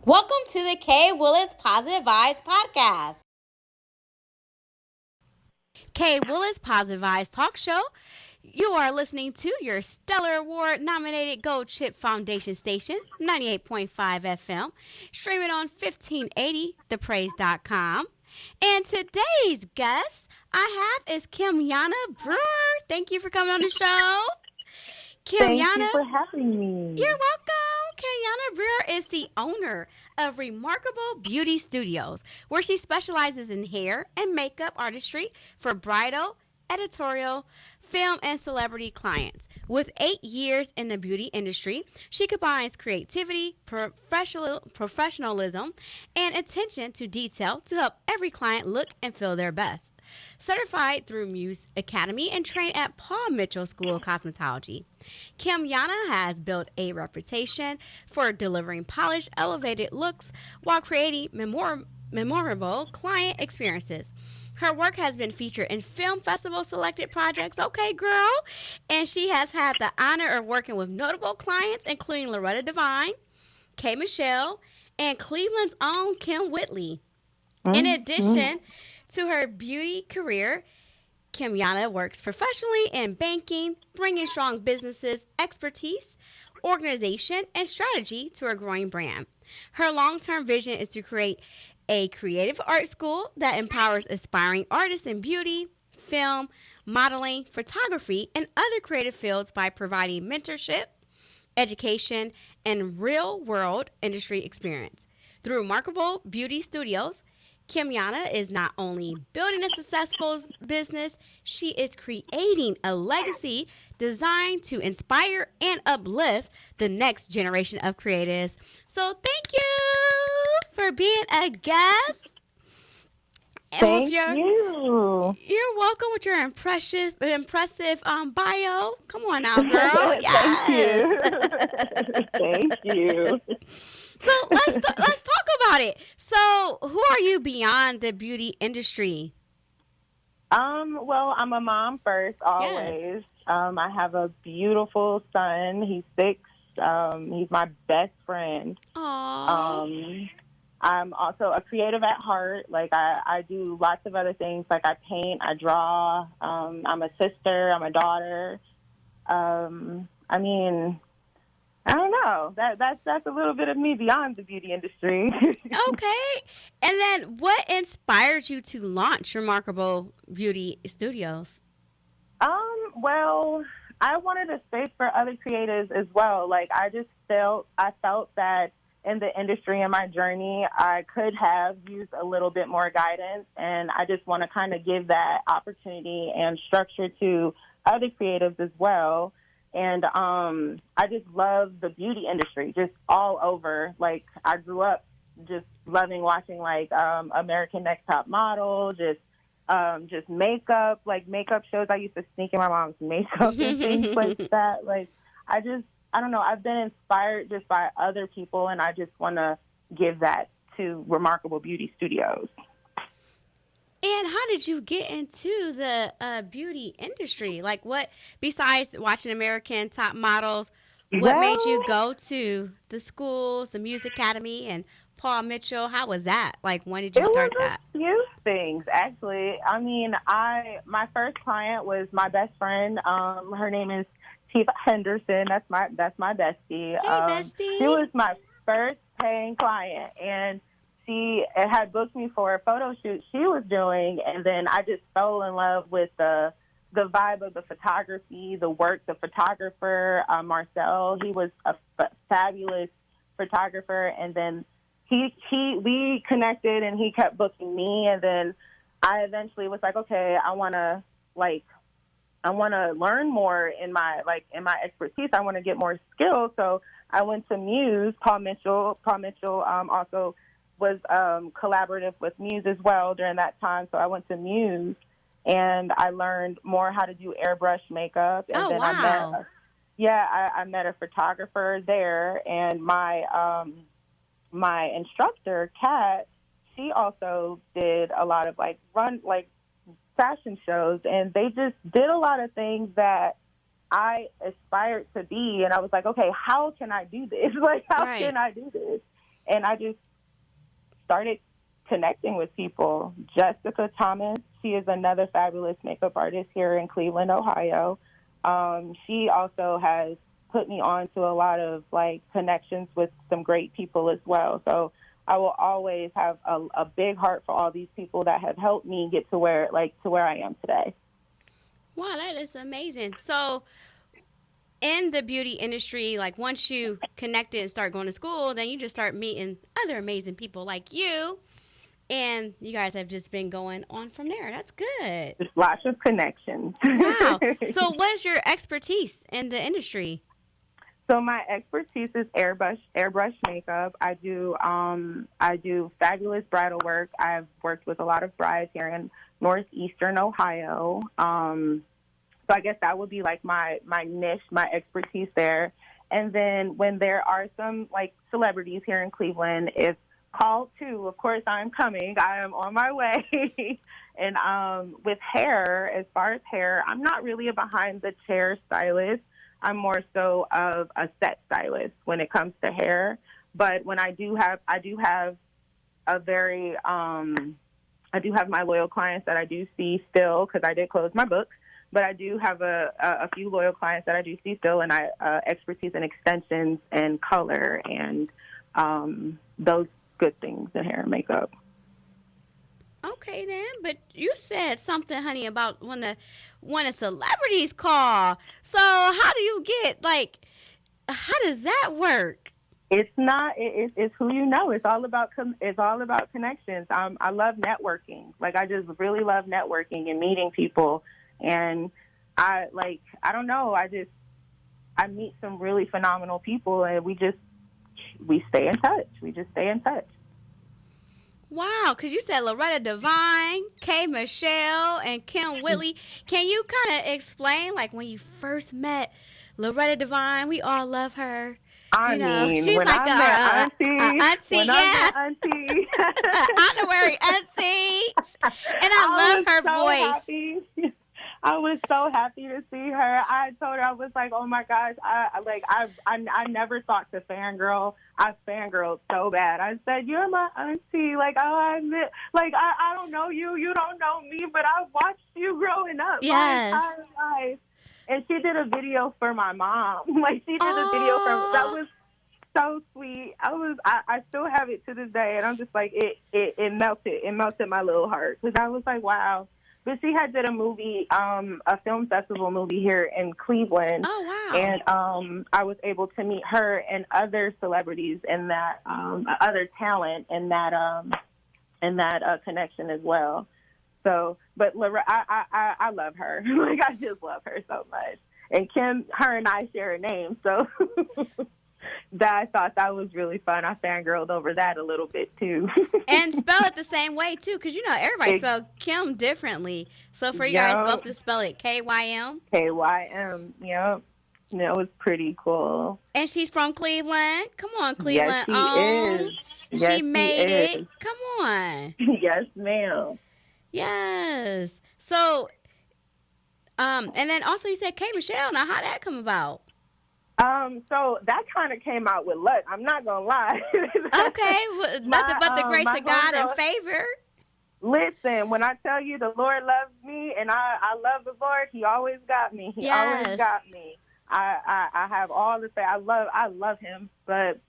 Welcome to the Kay Willis Positive Vibes Podcast. Kay Willis Positive Vibes Talk Show. You are listening to your Stellar Award nominated Gold Chip Foundation station, 98.5 FM, streaming on 1580thepraise.com. And today's guest I have is Kymyana Brewer. Thank you for coming on the show. Thank you for having me. You're welcome. Kymyana Brewer is the owner of Remarkable Beauty Studios, where she specializes in hair and makeup artistry for bridal, editorial, film, and celebrity clients. With 8 years in the beauty industry, she combines creativity, professionalism, and attention to detail to help every client look and feel their best. Certified through Muse Academy and trained at Paul Mitchell School of Cosmetology, Kymyana has built a reputation for delivering polished, elevated looks while creating memorable client experiences. Her work has been featured in film festival selected projects, okay, girl, and she has had the honor of working with notable clients including Loretta Devine, K. Michelle, and Cleveland's own Kim Whitley. In addition to her beauty career, Kymyana works professionally in banking, bringing strong businesses, expertise, organization, and strategy to her growing brand. Her long-term vision is to create a creative art school that empowers aspiring artists in beauty, film, modeling, photography, and other creative fields by providing mentorship, education, and real-world industry experience. Through Remarkable Beauty Studios, Kymyana is not only building a successful business, she is creating a legacy designed to inspire and uplift the next generation of creatives. So thank you for being a guest. Thank you. You're welcome with your impressive bio. Come on now, girl. Yes. Thank you. So let's talk about it. So, who are you beyond the beauty industry? Well, I'm a mom first, always. Yes. I have a beautiful son. He's 6. He's my best friend. Aww. I'm also a creative at heart. Like I do lots of other things. Like I paint, I draw. I'm a sister. I'm a daughter. I mean, I don't know. That's a little bit of me beyond the beauty industry. Okay. And then what inspired you to launch Remarkable Beauty Studios? Well, I wanted a space for other creatives as well. Like I felt that in the industry and my journey, I could have used a little bit more guidance, and I just want to kind of give that opportunity and structure to other creatives as well. And I just love the beauty industry, just all over. Like I grew up just loving watching like American Next Top Model, just makeup, like makeup shows. I used to sneak in my mom's makeup and things like that. Like I don't know. I've been inspired just by other people, and I just want to give that to Remarkable Beauty Studios. And how did you get into the beauty industry? Like, what, besides watching American Top Models, what made you go to the schools, the Music Academy, and Paul Mitchell? How was that? Like, when did you start that? It was a few things, actually. I mean, my first client was my best friend. Her name is Tifa Henderson. That's my bestie. Hey, bestie. She was my first paying client, and she had booked me for a photo shoot she was doing, and then I just fell in love with the vibe of the photography, the work, the photographer, Marcel. He was a fabulous photographer, and then we connected, and he kept booking me, and then I eventually was like, okay, I want to learn more in my expertise. I want to get more skills. So I went to Muse. Paul Mitchell also was collaborative with Muse as well during that time. So I went to Muse, and I learned more how to do airbrush makeup. And then wow. I met a photographer there, and my instructor, Kat, she also did a lot of fashion shows, and they just did a lot of things that I aspired to be. And I was like, okay, how can I do this? Like, how can I do this? And I just started connecting with people. Jessica Thomas, she is another fabulous makeup artist here in Cleveland, Ohio. She also has put me on to a lot of like connections with some great people as well. So I will always have a big heart for all these people that have helped me get to where I am today. Wow, that is amazing. So, in the beauty industry, like once you connected and start going to school, then you just start meeting other amazing people like you, and you guys have just been going on from there. That's good. Just lots of connections. Wow. So, what is your expertise in the industry? So my expertise is airbrush makeup. I do fabulous bridal work. I've worked with a lot of brides here in northeastern Ohio. So I guess that would be like my niche, my expertise there. And then when there are some like celebrities here in Cleveland, if called to, of course I'm coming. I am on my way. And with hair, as far as hair, I'm not really a behind the chair stylist. I'm more so of a set stylist when it comes to hair. But when I do have a very, I do have my loyal clients that I do see still because I did close my book. But I do have a few loyal clients that I do see still, and I expertise in extensions and color and those good things in hair and makeup. Okay, then. But you said something, honey, about when the celebrities call. So how do you get how does that work? It's not. It's who you know. It's all about connections. I love networking. Like I just really love networking and meeting people. And I don't know. I meet some really phenomenal people, and we stay in touch. We just stay in touch. Wow, because you said Loretta Devine, K. Michelle, and Kim Whitley. Can you kind of explain, like, when you first met Loretta Devine? We all love her. I mean, she's when like I met auntie, yeah. Auntie. Honorary auntie. And I love her voice. Happy. I was so happy to see her. I told her, I was like, oh my gosh, I never thought to fangirl. I fangirled so bad. I said, you're my auntie. Like, oh, I don't know you. You don't know me, but I watched you growing up Yes. my entire life. And she did a video for my mom. Like, she did a video that was so sweet. I still have it to this day, and I'm just like, it melted my little heart because I was like, wow. But she had did a movie, a film festival movie here in Cleveland. Oh, wow. And I was able to meet her and other celebrities and that other talent and that connection as well. So, but I love her. Like, I just love her so much. And her and I share a name, so that I thought that was really fun. I fangirled over that a little bit too. And spell it the same way too, because everybody spelled Kim differently. So for you guys both to spell it Kym. Kym. Yep. That was pretty cool. And she's from Cleveland. Come on, Cleveland. Yes, she is. Yes, she made it. Is. Come on. Yes, ma'am. Yes. So, and then also you said K. Michelle. Now, how'd that come about? So that kind of came out with luck. I'm not gonna lie. Okay, well, nothing but the grace of God and favor. Listen, when I tell you the Lord loves me and I love the Lord, He always got me. He always got me. I have all the faith. I love Him, but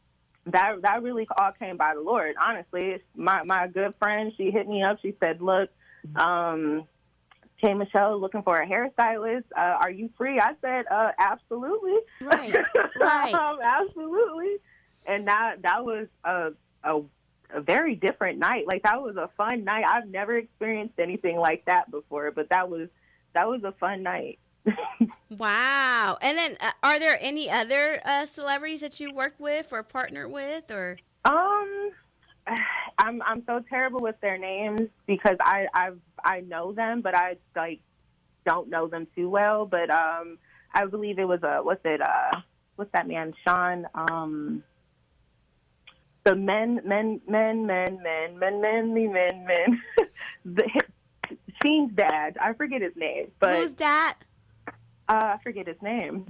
that really all came by the Lord. Honestly, my good friend, she hit me up. She said, "Look, K. Michelle looking for a hairstylist. Are you free?" I said, absolutely. Right. Absolutely. And that was a very different night. Like, that was a fun night. I've never experienced anything like that before, but that was a fun night. Wow. And then are there any other celebrities that you work with or partnered with, or? I'm so terrible with their names because I know them, but I don't know them too well. But I believe it was what's that man, Sean? The men. Sheen's dad. I forget his name. But who's that? I forget his name.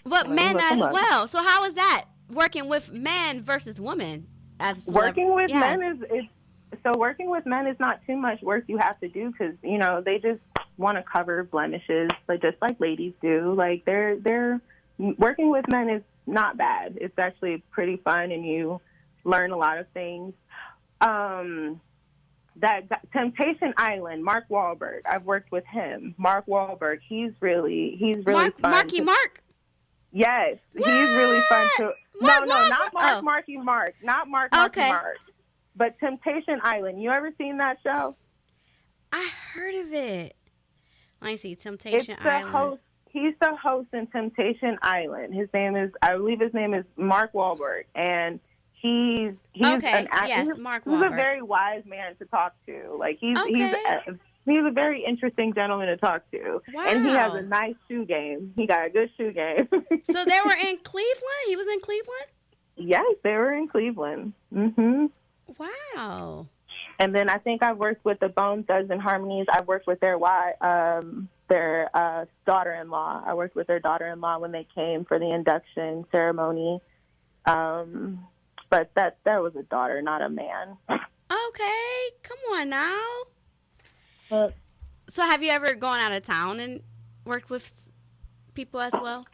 But men as well. So how was that? working with men versus women as a celebrity? Working with Yes. men working with men is not too much work you have to do because they just want to cover blemishes, like just like ladies do. Like they're working with men is not bad. It's actually pretty fun, and you learn a lot of things. That Temptation Island, Mark Wahlberg. I've worked with him. Mark Wahlberg. He's really fun. Mark. Yes, What? he's really fun too. Mark No, Wahlberg? not Mark, Oh. Marky Mark, not Mark, Marky Okay. Mark, but Temptation Island. You ever seen that show? I heard of it. Let me see. It's Temptation the Island. host. He's the host in Temptation Island. I believe his name is Mark Wahlberg, and he's Okay, an actor. yes, Mark He's a Wahlberg. very wise man to talk to. Like he's Okay. a very interesting gentleman to talk to, and he has a nice shoe game. He got a good shoe game. So they were in Cleveland? He was in Cleveland? Yes, they were in Cleveland. Mhm. Wow. And then I think I've worked with the Bone Thugs and Harmonies. I've worked with their daughter-in-law. I worked with their daughter-in-law when they came for the induction ceremony. But that was a daughter, not a man. Okay. Come on now. But So have you ever gone out of town and worked with people as well?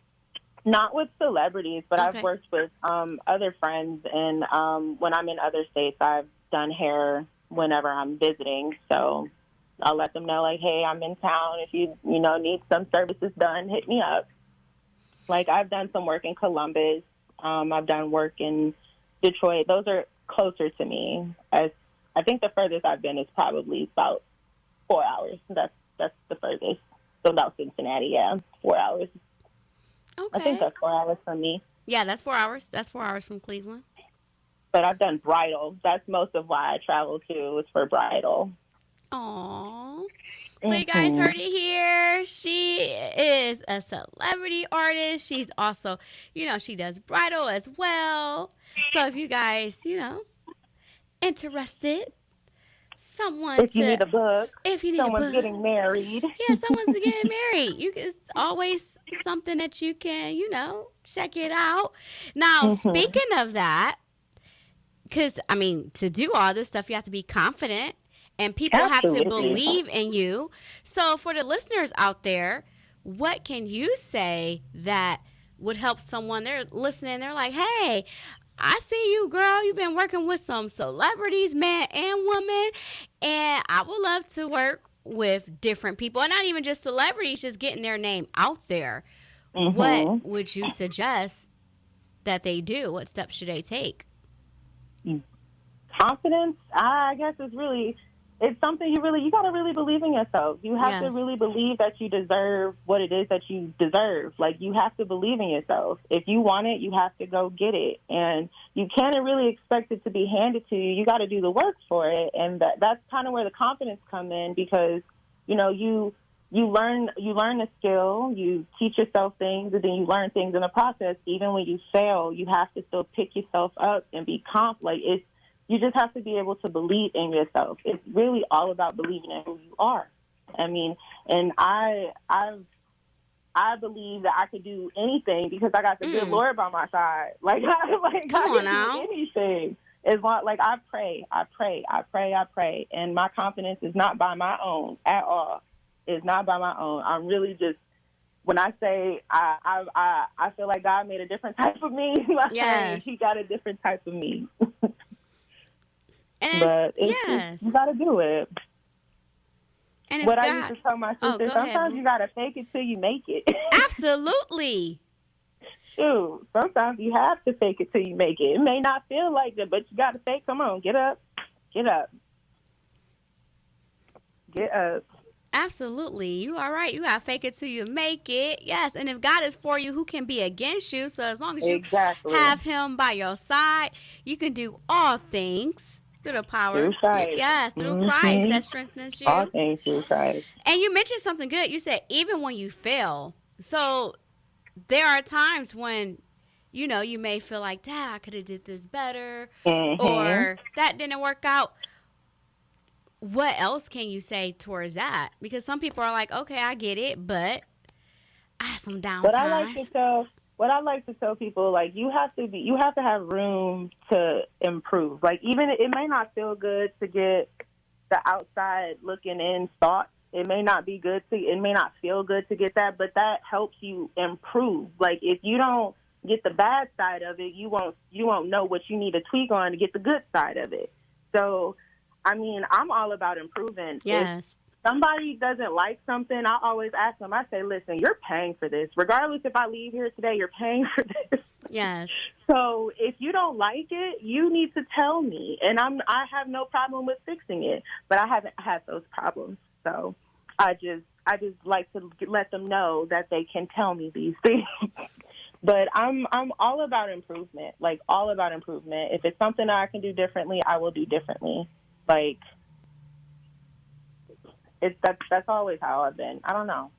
not with celebrities, but Okay. I've worked with other friends. And when I'm in other states, I've done hair whenever I'm visiting. So I'll let them know, like, hey, I'm in town. If you need some services done, hit me up. Like, I've done some work in Columbus. I've done work in Detroit. Those are closer to me. I think the furthest I've been is probably about 4 hours. That's the furthest. So about Cincinnati, yeah, 4 hours. Okay. I think that's 4 hours from me. Yeah, that's 4 hours. That's 4 hours from Cleveland. But I've done bridal. That's most of why I travel to, is for bridal. Aww. So you guys heard it here. She is a celebrity artist. She's also, she does bridal as well. So if you guys, interested, If you need a book, if you need someone's a book, getting married. yeah, someone's getting married. It's always something that you can, check it out. Now, speaking of that, because, to do all this stuff, you have to be confident. And people have to believe in you. So for the listeners out there, what can you say that would help someone? They're listening. They're like, hey, I see you, girl. You've been working with some celebrities, man and woman. And I would love to work with different people. And not even just celebrities, just getting their name out there. What would you suggest that they do? What steps should they take? Confidence, I guess, it's something you got to really believe in yourself. You have to really believe that you deserve what it is that you deserve. Like, you have to believe in yourself. If you want it, you have to go get it. And you can't really expect it to be handed to you. You got to do the work for it. And that's kind of where the confidence come in, because, you learn a skill, you teach yourself things, and then you learn things in the process. Even when you fail, you have to still pick yourself up and be confident. You just have to be able to believe in yourself. It's really all about believing in who you are. And I believe that I could do anything because I got the good Lord by my side. I can do anything. It's like I pray, and my confidence is not by my own at all. It's not by my own. I'm really just, when I say I feel like God made a different type of me. Yes. He got a different type of me. And you got to do it. And what I used to tell my sister, sometimes you got to fake it till you make it. Absolutely. Dude, sometimes you have to fake it till you make it. It may not feel like that, but you got to say, come on, get up. Get up. Get up. Absolutely. You are right. You got to fake it till you make it. Yes. And if God is for you, who can be against you? So as long as you have him by your side, you can do all things through the power. Through Christ. Yes, through Christ that strengthens you. All things through Christ. And you mentioned something good. You said even when you fail. So there are times when, you may feel like, dang, I could have did this better. Or that didn't work out. What else can you say towards that? Because some people are like, okay, I get it, but I have some down times. But I like to tell, what I like to tell people, like, you have to have room to improve. Like, even it may not feel good to get the outside looking in thoughts. It may not feel good to get that, but that helps you improve. Like, if you don't get the bad side of it, you won't know what you need to tweak on to get the good side of it. So, I mean, I'm all about improving. Yes. If somebody doesn't like something, I always ask them, I say, listen, you're paying for this. Regardless if I leave here today, you're paying for this. Yes. So if you don't like it, you need to tell me. And I have no problem with fixing it, but I haven't had those problems. So I just like to let them know that they can tell me these things. But I'm all about improvement, like all about improvement. If it's something that I can do differently, I will do differently. Like, that's always how I've been. I don't know.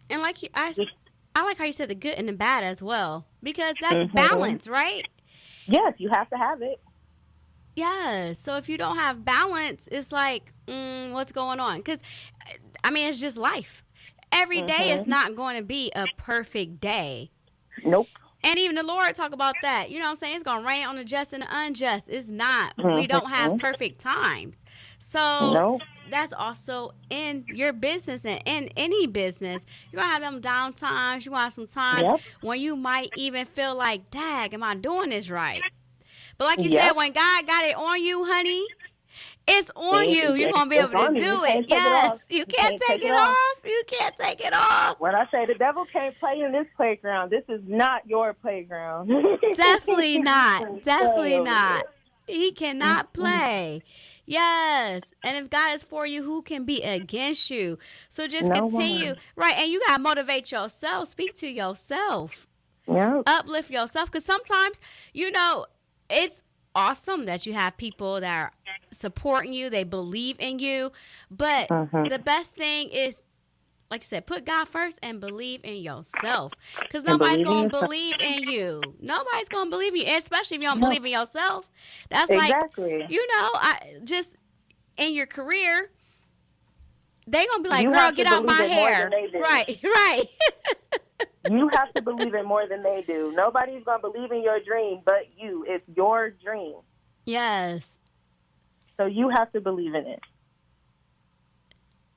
And like I like how you said the good and the bad as well, because that's balance, right? Yes, you have to have it. Yeah. So if you don't have balance, it's like, what's going on? Because, I mean, it's just life. Every day is not going to be a perfect day. Nope. And even the Lord talk about that. You know what I'm saying? It's going to rain on the just and the unjust. It's not. We don't have perfect times. So that's also in your business and in any business. You're going to have them down times. You're going to have some times when you might even feel like, dag, am I doing this right? But like you said, when God got it on you, honey, it's on you. You're going to be able to do it. Yes. You can't take it off. You can't take it off. When I say the devil can't play in this playground, this is not your playground. Definitely not. Definitely not. He cannot play. Yes. And if God is for you, who can be against you? So just continue. Right. And you got to motivate yourself. Speak to yourself. Yeah. Uplift yourself. Because sometimes, it's awesome that you have people that are supporting you. They believe in you. But the best thing is, like I said, put God first and believe in yourself. Because nobody's going to believe in you. Nobody's going to believe in you, especially if you don't believe in yourself. That's exactly. Just in your career, they going to be like, girl, get out my hair. Right. You have to believe it more than they do. Nobody's going to believe in your dream but you. It's your dream. Yes. So you have to believe in it.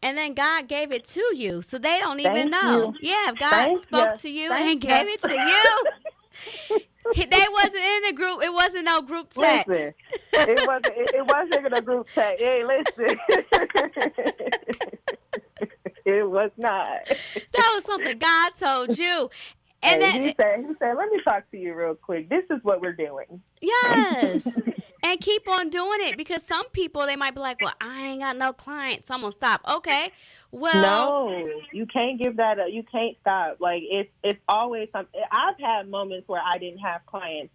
And then God gave it to you, so they don't even know. Yeah, if God spoke to you and gave it to you, they wasn't in the group. It wasn't no group text. Listen, it wasn't a group text. Hey, listen. It was not. That was something God told you. And he said, let me talk to you real quick. This is what we're doing. Yes. And keep on doing it, because some people, they might be like, well, I ain't got no clients, so I'm going to stop. Okay. Well. No, you can't give that up. You can't stop. Like, it's always something. I've had moments where I didn't have clients.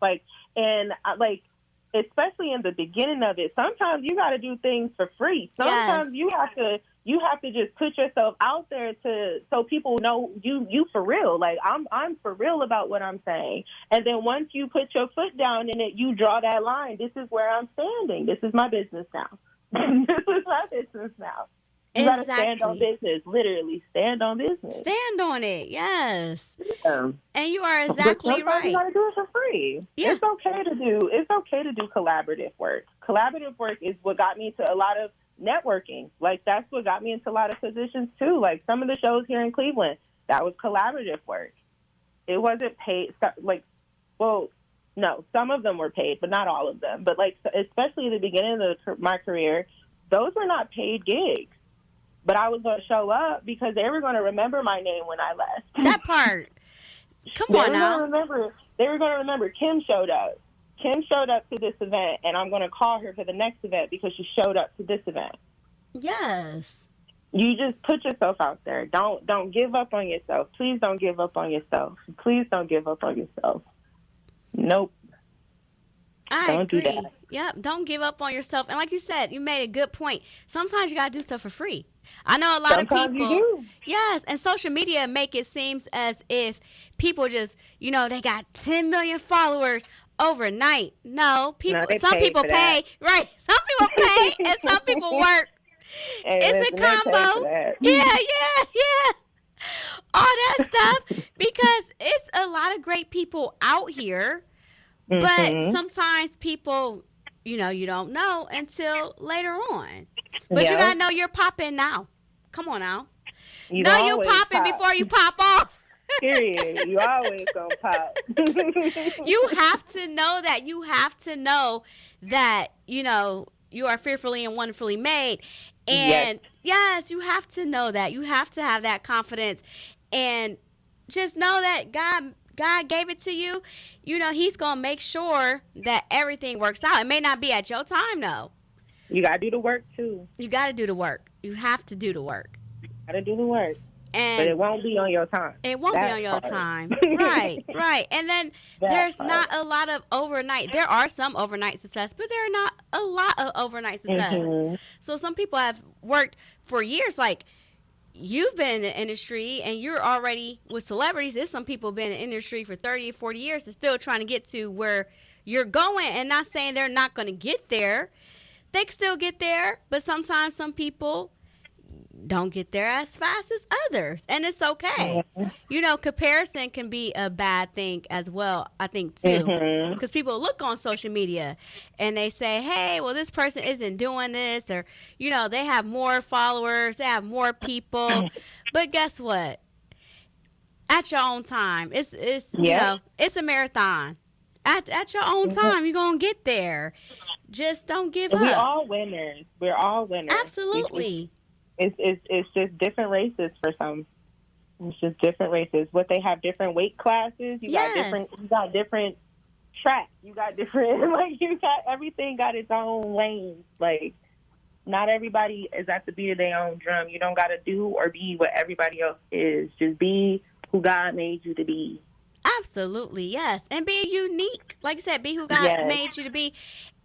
Especially in the beginning of it, sometimes you got to do things for free. Sometimes you have to just put yourself out there so people know you for real. Like, I'm for real about what I'm saying. And then once you put your foot down in it, you draw that line. This is where I'm standing. This is my business now. This is my business now. You got to stand on business. Literally, stand on business. Stand on it. Yes. Yeah. And you are exactly right. You got to do it for free. Yeah. It's okay to do collaborative work. Collaborative work is what got me to a lot of networking. Like, that's what got me into a lot of positions too. Like, some of the shows here in Cleveland, that was collaborative work. It wasn't paid. No, some of them were paid, but not all of them. But especially at the beginning of my career, those were not paid gigs. But I was going to show up because they were going to remember my name when I left. That part. Come on now. They were going to remember Kim showed up. Kim showed up to this event, and I'm going to call her for the next event because she showed up to this event. Yes. You just put yourself out there. Don't give up on yourself. Please don't give up on yourself. Please don't give up on yourself. Nope. Don't do that. Yep. Don't give up on yourself. And like you said, you made a good point. Sometimes you got to do stuff for free. I know a lot of people. You do. Yes. And social media make it seem as if people just, they got 10 million followers overnight. No, some people pay. Right. Some people pay and some people work. It's a combo. Yeah. that stuff because it's a lot of great people out here, but sometimes people, you don't know until later on. But you gotta know you're popping now. Come on now. You Know you always popping pop. before you pop off. Period. You always gonna pop. You have to know that. You have to know that, you are fearfully and wonderfully made. And yes, you have to know that. You have to have that confidence and just know that God gave it to you. He's going to make sure that everything works out. It may not be at your time though. You got to do the work too. You got to do the work. You have to do the work. Got to do the work. And but it won't be on your time. It won't be on your time. Right. And then there's not a lot of overnight. There are some overnight success, but there are not a lot of overnight success. So some people have worked for years. Like you've been in the industry and you're already with celebrities. There's some people been in the industry for 30 or 40 years and still trying to get to where you're going, and not saying they're not going to get there. They can still get there, but sometimes some people don't get there as fast as others, and it's okay. Comparison can be a bad thing as well, I think too, because people look on social media and they say, hey, well, this person isn't doing this, or they have more followers, they have more people. But guess what, at your own time, it's it's a marathon. At your own time, you're gonna get there. Just don't give up. We're all winners. Absolutely. It's just different races for some. It's just different races. What they have different weight classes. You got different tracks. You got different everything got its own lanes. Like not everybody is at the beat of their own drum. You don't got to do or be what everybody else is. Just be who God made you to be. Absolutely, yes. And be unique. Like I said, be who God made you to be.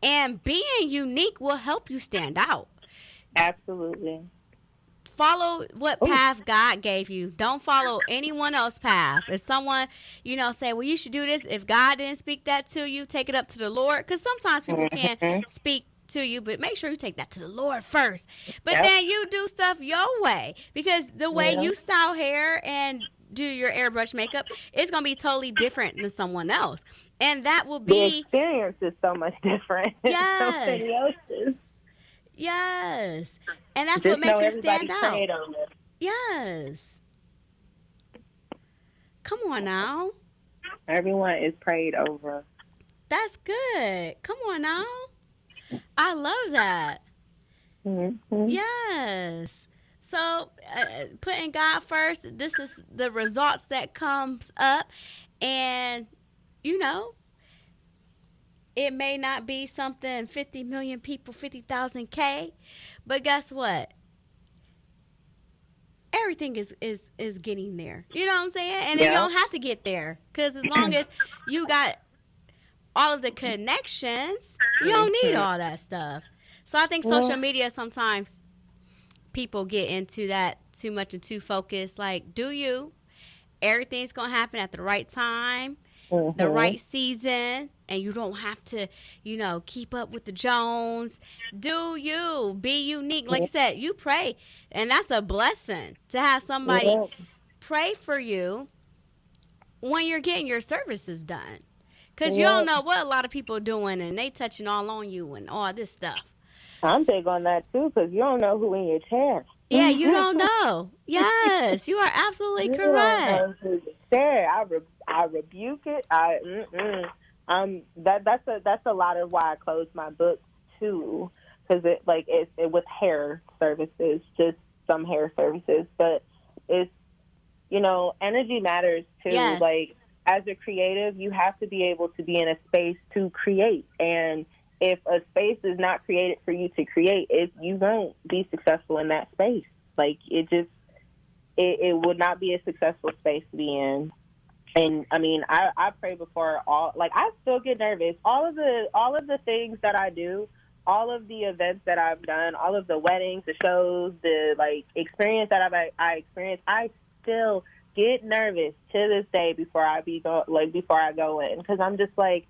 And being unique will help you stand out. Absolutely. Follow what path God gave you. Don't follow anyone else's path. If someone, say, well, you should do this. If God didn't speak that to you, take it up to the Lord. Because sometimes people can't speak to you, but make sure you take that to the Lord first. But then you do stuff your way. Because the way you style hair and do your airbrush makeup, it's going to be totally different than someone else. And that will be... The experience is so much different than somebody else's. Yes. And that's what makes you stand out. Yes. Come on now. Everyone is prayed over. That's good. Come on now. I love that. Yes. So putting God first, this is the results that comes up. And, it may not be something 50 million people, 50,000 K, but guess what? Everything is getting there. You know what I'm saying? And you don't have to get there, because as long as you got all of the connections, you don't need all that stuff. So I think social media, sometimes people get into that too much and too focused. Like, do you? Everything's going to happen at the right time. The right season, and you don't have to, keep up with the Jones. Do you be unique? Like you said, you pray, and that's a blessing to have somebody pray for you when you're getting your services done, because you don't know what a lot of people are doing, and they touching all on you and all this stuff. I'm big on that too, because you don't know who in your chair. Yeah, you don't know. Yes, you are absolutely correct. I rebuke it. That's a lot of why I closed my book too, because it with hair services, just some hair services, but it's energy matters too. Yes. Like as a creative, you have to be able to be in a space to create, and if a space is not created for you to create, you won't be successful in that space. Like it would not be a successful space to be in. And I mean, I pray before I still get nervous. All of the things that I do, all of the events that I've done, all of the weddings, the shows, the experience that I experienced, I still get nervous to this day before I go in, because I'm just like,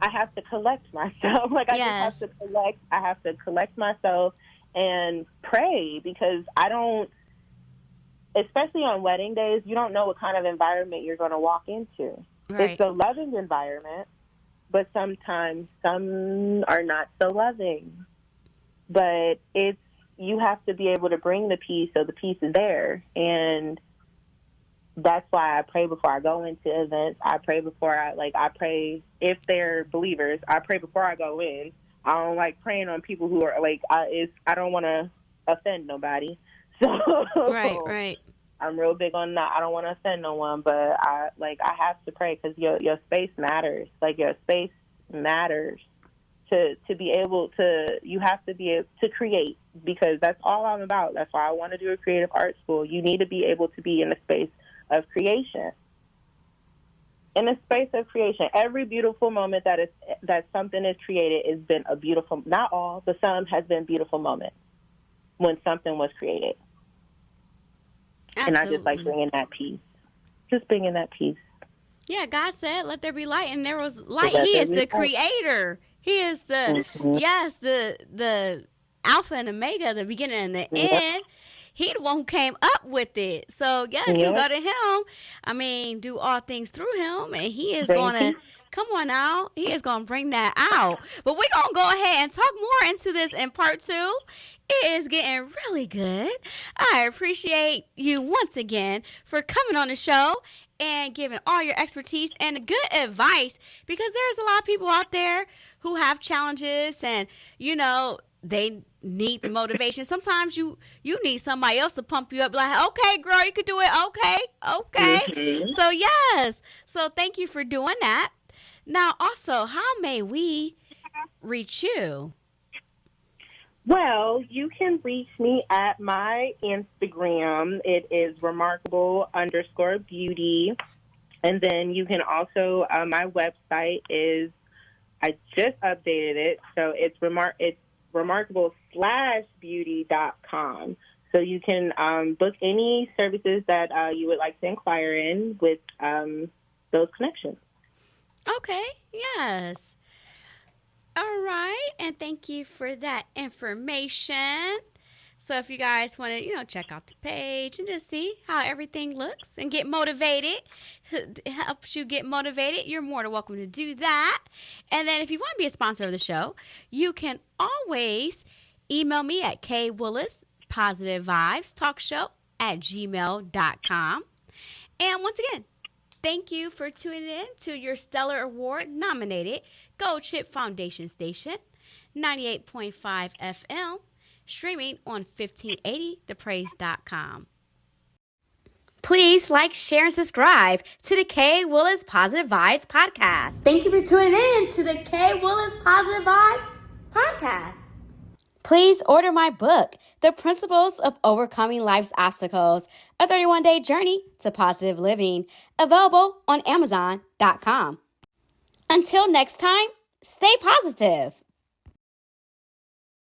I have to collect myself. I have to collect myself and pray, because I don't especially on wedding days, you don't know what kind of environment you're going to walk into. Right. It's a loving environment, but sometimes some are not so loving. But you have to be able to bring the peace, so the peace is there. And that's why I pray before I go into events. I pray I pray if they're believers. I pray before I go in. I don't like praying on people who are like, I don't want to offend nobody. So Right. I'm real big on that. I don't want to offend no one, but I have to pray because your space matters. Like, your space matters to be able to, you have to be able to create, because that's all I'm about. That's why I want to do a creative arts school. You need to be able to be in a space of creation. In a space of creation, every beautiful moment that something is created has been a beautiful, not all, but some has been beautiful moments when something was created. Absolutely. And I just like bringing that peace. Just bringing that peace. Yeah, God said, let there be light, and there was light. He is the creator. He is the, yes, the Alpha and Omega, the beginning and the end. He the one who came up with it. So, yes, you go to him. I mean, do all things through him, and he is going to, come on now, he is going to bring that out. But we're going to go ahead and talk more into this in part 2. It is getting really good. I appreciate you once again for coming on the show and giving all your expertise and good advice, because there's a lot of people out there who have challenges and, they need the motivation. Sometimes you need somebody else to pump you up, like, okay, girl, you could do it. Okay. So, yes. So, thank you for doing that. Now, also, how may we reach you? Well, you can reach me at my Instagram. It is remarkable_beauty. And then you can also, my website is, I just updated it. So it's remarkable/beauty.com. So you can book any services that you would like to inquire in with those connections. Okay, yes. All right, and thank you for that information. So if you guys want to, check out the page and just see how everything looks and get motivated, helps you get motivated, you're more than welcome to do that. And then if you want to be a sponsor of the show, you can always email me at kwillispositivevibestalkshow@gmail.com. And once again, thank you for tuning in to your Stellar Award nominated Gold Chip Foundation Station, 98.5 FM, streaming on 1580thepraise.com. Please like, share, and subscribe to the K. Willis Positive Vibes podcast. Thank you for tuning in to the K. Willis Positive Vibes podcast. Please order my book, The Principles of Overcoming Life's Obstacles, a 31-day journey to positive living, available on Amazon.com. Until next time, stay positive.